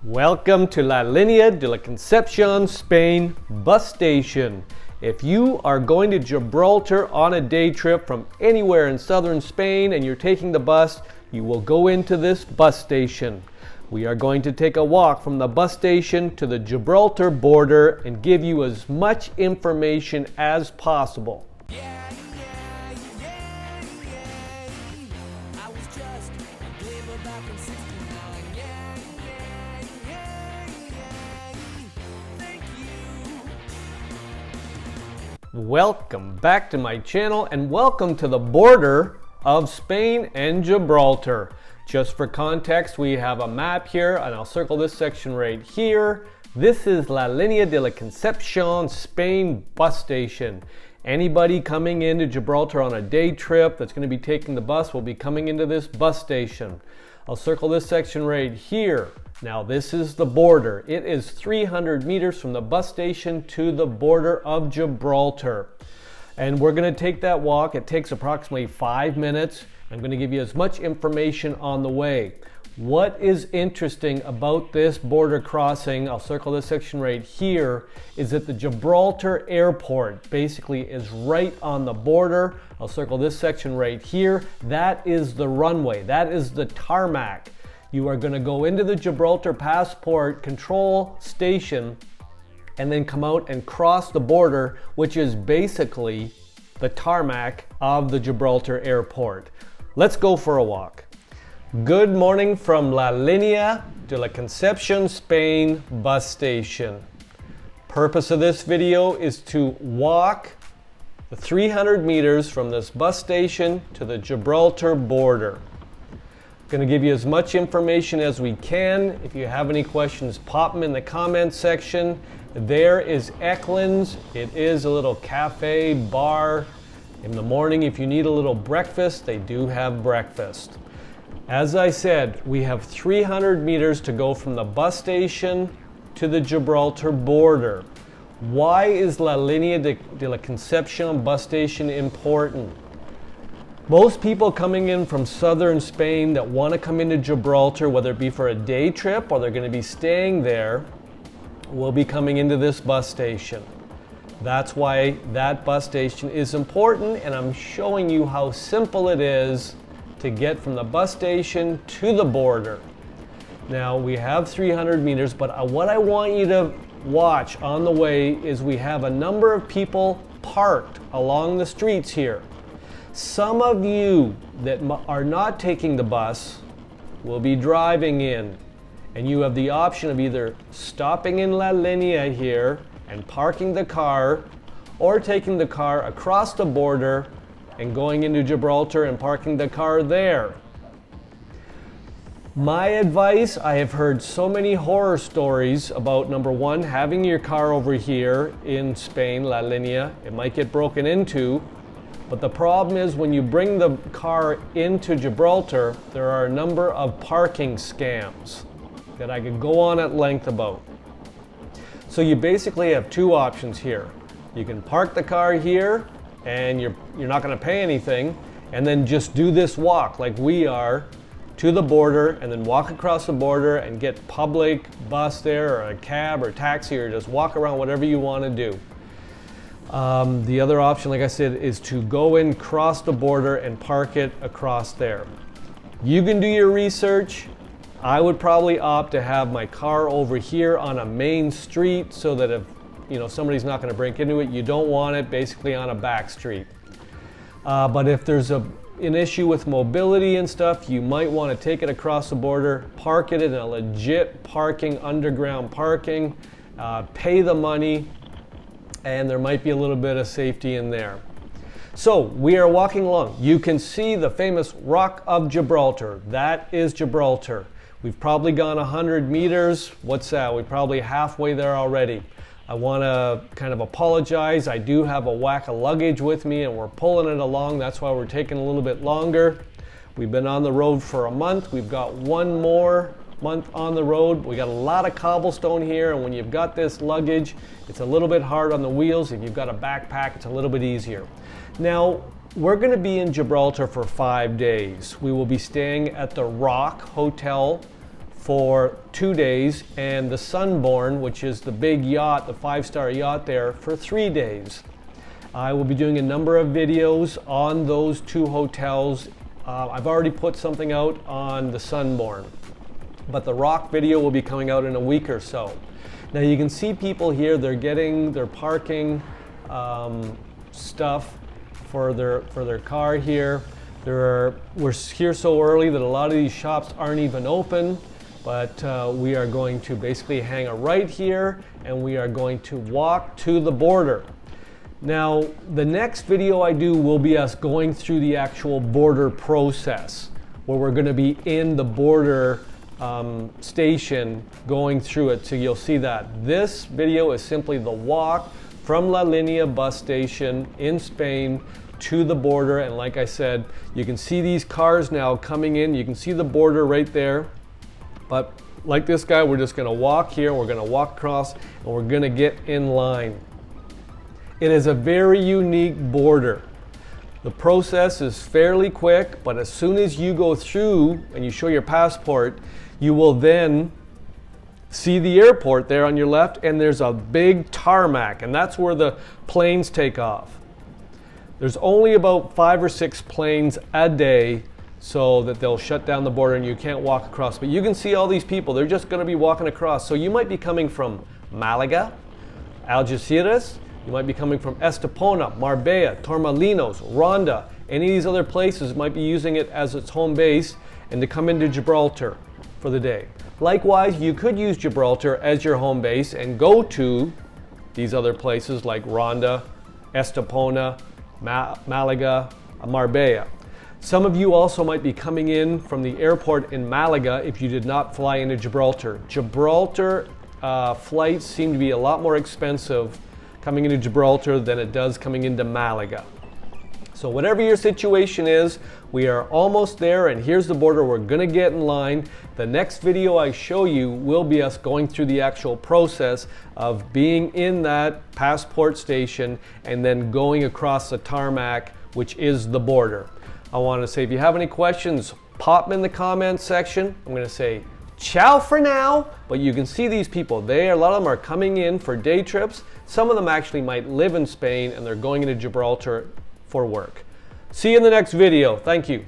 Welcome to La Línea de la Concepción, Spain bus station. If you are going to Gibraltar on a day trip from anywhere in southern Spain and you're taking the bus, you will go into this bus station. We are going to take a walk from the bus station to the Gibraltar border and give you as much information as possible. Welcome back to my channel and welcome to the border of Spain and Gibraltar. Just for context, we have a map here and I'll circle this section right here. This is La Línea de la Concepción, Spain bus station. Anybody coming into Gibraltar on a day trip that's going to be taking the bus will be coming into this bus station. I'll circle this section right here. Now this is the border. It is 300 meters from the bus station to the border of Gibraltar. And we're going to take that walk. It takes approximately 5 minutes. I'm going to give you as much information on the way. What is interesting about this border crossing, I'll circle this section right here, is that the Gibraltar airport basically is right on the border. I'll circle this section right here. That is the runway. That is the tarmac. You are going to go into the Gibraltar passport control station and then come out and cross the border, which is basically the tarmac of the Gibraltar airport. Let's go for a walk. Good morning from La Línea de la Concepción, Spain bus station. Purpose of this video is to walk the 300 meters from this bus station to the Gibraltar border. Going to give you as much information as we can. If you have any questions, pop them in the comments section. There is Eklund's. It is a little cafe, bar. In the morning, if you need a little breakfast, they do have breakfast. As I said, we have 300 meters to go from the bus station to the Gibraltar border. Why is La Línea de la Concepción bus station important? Most people coming in from southern Spain that want to come into Gibraltar, whether it be for a day trip or they're going to be staying there, will be coming into this bus station. That's why that bus station is important, and I'm showing you how simple it is to get from the bus station to the border. Now we have 300 meters, but what I want you to watch on the way is we have a number of people parked along the streets here. Some of you that are not taking the bus will be driving in, and you have the option of either stopping in La Línea here and parking the car, or taking the car across the border and going into Gibraltar and parking the car there. My advice, I have heard so many horror stories about, number one, having your car over here in Spain, La Línea, it might get broken into. But the problem is when you bring the car into Gibraltar, there are a number of parking scams that I could go on at length about. So you basically have two options here. You can park the car here and you're not going to pay anything, and then just do this walk like we are to the border, and then walk across the border and get public bus there or a cab or taxi, or just walk around, whatever you want to do. The other option, like I said, is to go in, cross the border and park it across there. You can do your research. I would probably opt to have my car over here on a main street so that if somebody's not going to break into it, you don't want it basically on a back street. But if there's an issue with mobility and stuff, you might want to take it across the border, park it in a legit parking, underground parking, pay the money, and there might be a little bit of safety in there. So we are walking along. You can see the famous Rock of Gibraltar. That is Gibraltar. We've probably gone 100 meters. What's that? We're probably halfway there already. I want to kind of apologize. I do have a whack of luggage with me and we're pulling it along. That's why we're taking a little bit longer. We've been on the road for a month. We've got one more month on the road. We got a lot of cobblestone here, and when you've got this luggage, it's a little bit hard on the wheels. If you've got a backpack, it's a little bit easier. Now, we're going to be in Gibraltar for 5 days. We will be staying at the Rock Hotel for 2 days, and the Sunborn, which is the big yacht, the 5-star yacht there, for 3 days. I will be doing a number of videos on those 2 hotels. I've already put something out on the Sunborn, but the Rock video will be coming out in a week or so. Now you can see people here, they're getting their parking stuff for their car here. We're here so early that a lot of these shops aren't even open, but we are going to basically hang a right here and we are going to walk to the border. Now, the next video I do will be us going through the actual border process, where we're going to be in the border station going through it, so you'll see that. This video is simply the walk from La Linea bus station in Spain to the border, and like I said, you can see these cars now coming in, you can see the border right there, but like this guy, we're just going to walk here, we're going to walk across, and we're going to get in line. It is a very unique border. The process is fairly quick, but as soon as you go through and you show your passport, you will then see the airport there on your left, and there's a big tarmac, and that's where the planes take off. There's only about 5 or 6 planes a day, so that they'll shut down the border and you can't walk across. But you can see all these people, they're just going to be walking across. So you might be coming from Malaga, Algeciras, you might be coming from Estepona, Marbella, Torremolinos, Ronda. Any of these other places might be using it as its home base and to come into Gibraltar for the day. Likewise, you could use Gibraltar as your home base and go to these other places like Ronda, Estepona, Malaga, Marbella. Some of you also might be coming in from the airport in Malaga if you did not fly into Gibraltar. Gibraltar flights seem to be a lot more expensive coming into Gibraltar than it does coming into Malaga. So whatever your situation is, we are almost there, and here's the border. We're going to get in line. The next video I show you will be us going through the actual process of being in that passport station and then going across the tarmac, which is the border. I want to say, if you have any questions, pop them in the comments section. I'm going to say ciao for now, but you can see these people. A lot of them are coming in for day trips. Some of them actually might live in Spain and they're going into Gibraltar for work. See you in the next video. Thank you.